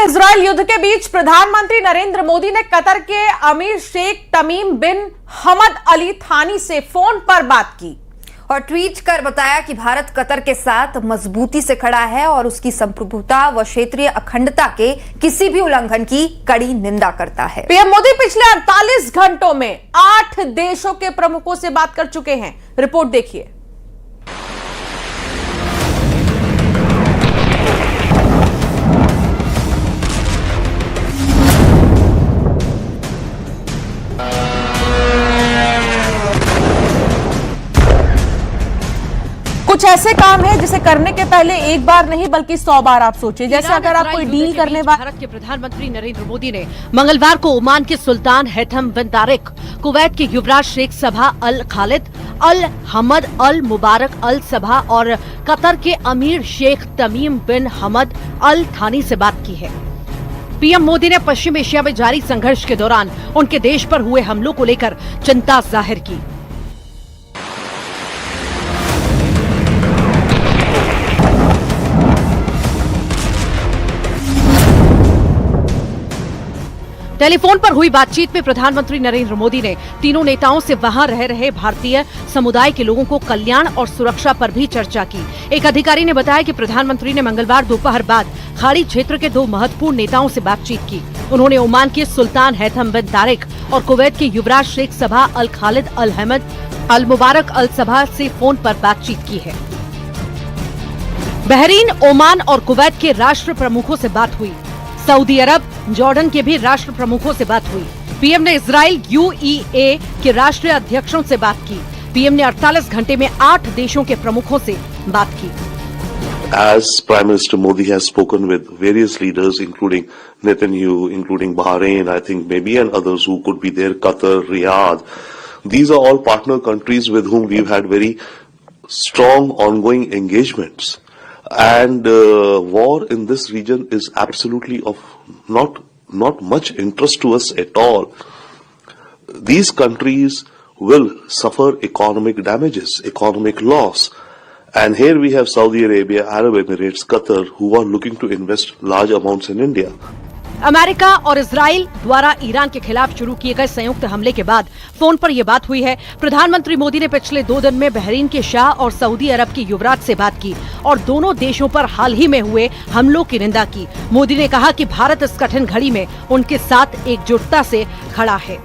Israel युद्ध के बीच प्रधानमंत्री नरेंद्र मोदी ने कतर के अमीर शेख तमीम बिन हमद अल थानी से फोन पर बात की और ट्वीट कर बताया कि भारत कतर के साथ मजबूती से खड़ा है और उसकी संप्रभुता व क्षेत्रीय अखंडता के किसी भी उल्लंघन की कड़ी निंदा करता है। पीएम मोदी पिछले 48 घंटों में 8 देशों के प्रमुखों से बात कर चुके हैं। रिपोर्ट देखिए। कुछ ऐसे काम है जिसे करने के पहले एक बार नहीं बल्कि 100 बार आप सोचें। जैसे अगर आप कोई डील करने वाले। भारत के प्रधानमंत्री नरेंद्र मोदी ने मंगलवार को ओमान के सुल्तान हैथम बिन तारिक, कुवैत के युवराज शेख सबा अल खालिद अल हमद अल मुबारक अल सबा और कतर के अमीर शेख तमीम बिन हमद अल थानी से बात की है। पीएम मोदी ने पश्चिम एशिया में जारी संघर्ष के दौरान उनके देश पर हुए हमलों को लेकर चिंता जाहिर की। टेलीफोन पर हुई बातचीत में प्रधानमंत्री नरेंद्र मोदी ने तीनों नेताओं से वहां रह रहे भारतीय समुदाय के लोगों को कल्याण और सुरक्षा पर भी चर्चा की। एक अधिकारी ने बताया कि प्रधानमंत्री ने मंगलवार दोपहर बाद खाड़ी क्षेत्र के 2 महत्वपूर्ण नेताओं से बातचीत की। उन्होंने ओमान के सुल्तान हैथम बिन तारिक और कुवैत के युवराज शेख सबा अल खालिद अल हमद अल मुबारक अल सबा से फोन पर बातचीत की है। बहरीन, ओमान और कुवैत के राष्ट्र प्रमुखों से बात हुई। सऊदी अरब, जॉर्डन के भी राष्ट्र प्रमुखों से बात हुई। पीएम ने इजराइल, यूएई के राष्ट्रीय अध्यक्षों से बात की। पीएम ने 48 घंटे में 8 देशों के प्रमुखों से बात की। As Prime Minister Modi has spoken with various leaders, including Netanyahu, including Bahrain, I think maybe, and others who could be there, Qatar, Riyadh. These are all partner countries with whom we've had very strong ongoing engagements. And war in this region is absolutely of not much interest to us at all. These countries will suffer economic damages, economic loss. And here we have Saudi Arabia, Arab Emirates, Qatar, who are looking to invest large amounts in India. America और Israel द्वारा Iran के खिलाफ शुरू किए गए संयुक्त हमले के बाद फोन पर यह बात हुई है। प्रधानमंत्री मोदी ने पिछले 2 दिन में बहरीन के शाह और सऊदी अरब के युवराज से बात की और दोनों देशों पर हाल ही में हुए हमलों की निंदा की। मोदी ने कहा कि भारत इस कठिन घड़ी में उनके साथ एकजुटता से खड़ा है।